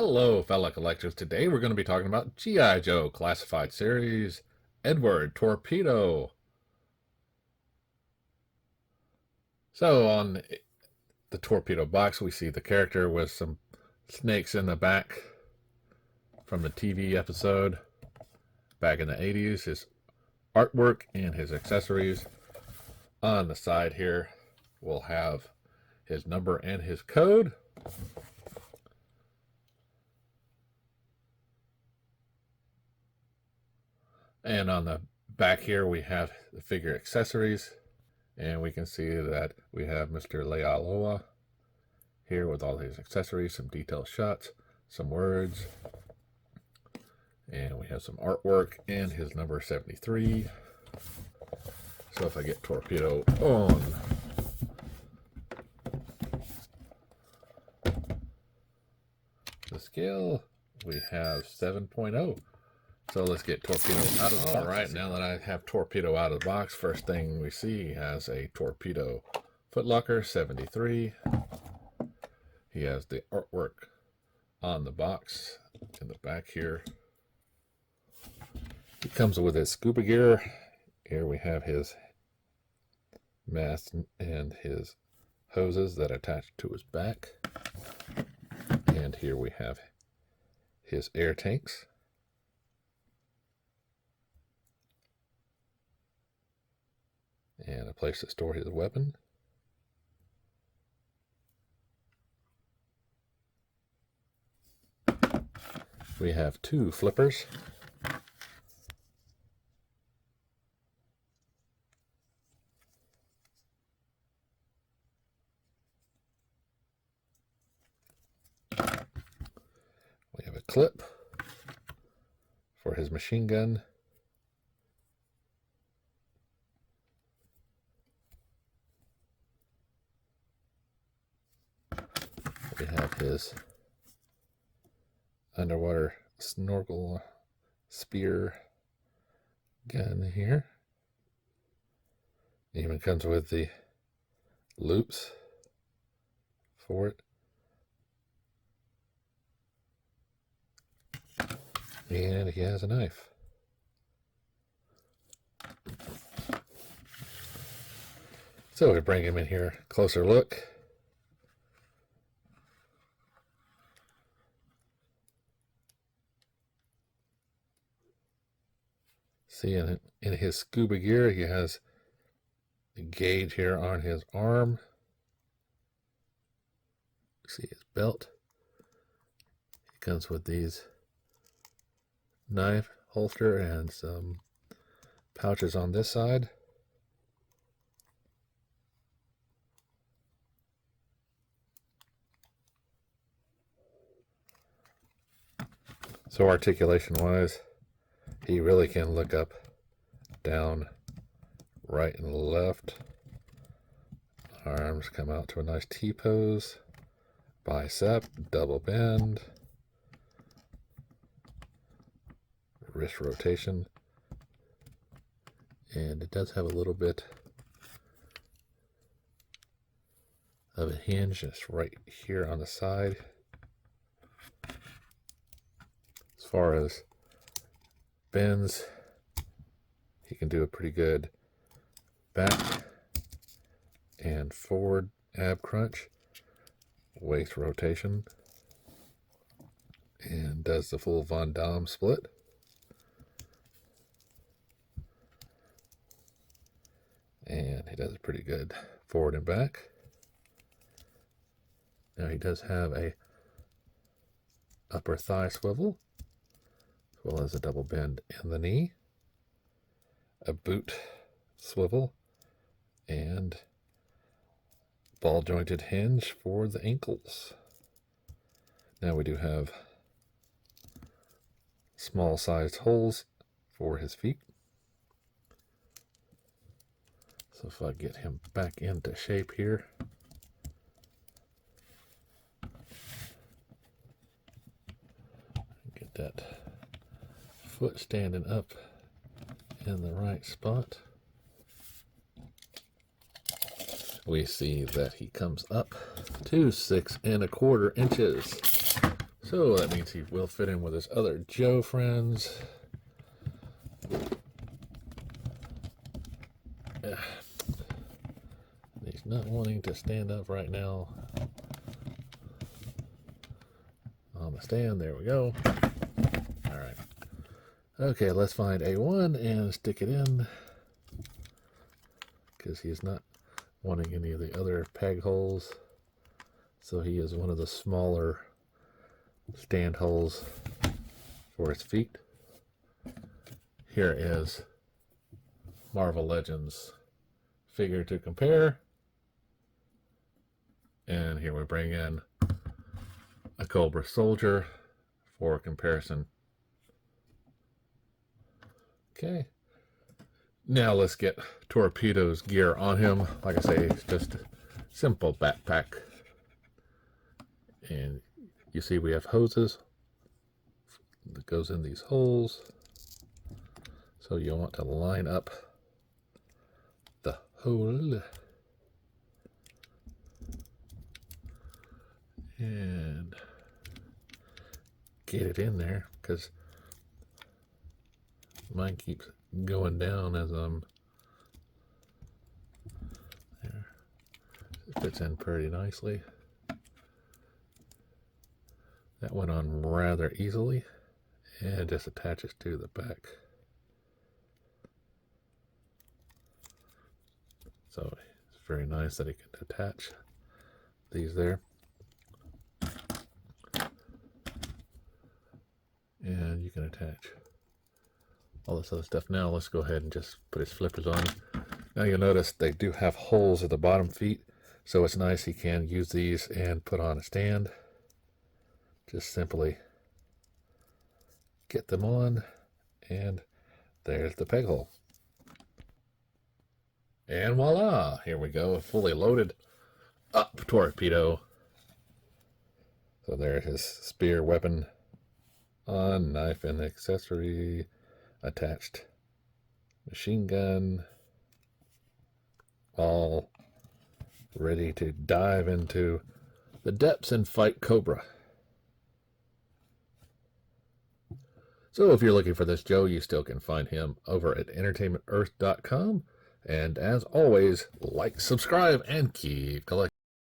Hello, fellow collectors. Today we're going to be talking about G.I. Joe Classified Series, Edward Torpedo. So on the Torpedo box, we see the character with some snakes in the back from the TV episode back in the 80s, his artwork and his accessories. On the side here, we'll have his number and his code. And on the back here, we have the figure accessories. And we can see that we have Mr. Leialoha here with all his accessories, some detailed shots, some words. And we have some artwork and his number 73. So if I get Torpedo on the scale, we have 7.0. So let's get Torpedo out of the box. All right, now that I have Torpedo out of the box, first thing we see he has a Torpedo footlocker 73. He has the artwork on the box in the back here. He comes with his scuba gear. Here we have his mask and his hoses that attach to his back. And here we have his air tanks. And a place to store his weapon. We have two flippers. We have a clip for his machine gun. We have his underwater snorkel spear gun here. It even comes with the loops for it. And he has a knife. So we bring him in here, closer look. See, in his scuba gear, he has a gauge here on his arm. See his belt. He comes with these knife holster and some pouches on this side. So articulation-wise, he really can look up, down, right, and left. Arms come out to a nice T-pose. Bicep, double bend. Wrist rotation. And it does have a little bit of a hinge just right here on the side. As far as bends, he can do a pretty good back and forward ab crunch, waist rotation, and does the full Von Damme split. And he does a pretty good forward and back. Now he does have a upper thigh swivel, as well as a double bend in the knee, a boot swivel, and ball jointed hinge for the ankles. Now we do have small sized holes for his feet. So if I get him back into shape here, get that foot standing up in the right spot. We see that he comes up to 6 1/4 inches. So that means he will fit in with his other Joe friends. He's not wanting to stand up right now. On the stand, there we go. All right. Okay, let's find A1 and stick it in, because he's not wanting any of the other peg holes. So he is one of the smaller stand holes for his feet. Here is Marvel Legends figure to compare. And here we bring in a Cobra Soldier for comparison. Okay. Now let's get Torpedo's gear on him. Like I say, it's just a simple backpack. And you see we have hoses that goes in these holes. So you'll want to line up the hole. And get it in there, because mine keeps going down as I'm there. It fits in pretty nicely. That went on rather easily, and it just attaches to the back. So it's very nice that it can attach these there. And you can attach all this other stuff. Now let's go ahead and just put his flippers on. Now you'll notice they do have holes at the bottom feet, so it's nice he can use these and put on a stand. Just simply get them on, and there's the peg hole. And voila, here we go, fully loaded up Torpedo. So there's his spear weapon on, knife and accessory attached, machine gun, all ready to dive into the depths and fight Cobra. So if you're looking for this Joe, you still can find him over at entertainmentearth.com. And as always, like, subscribe, and keep collecting.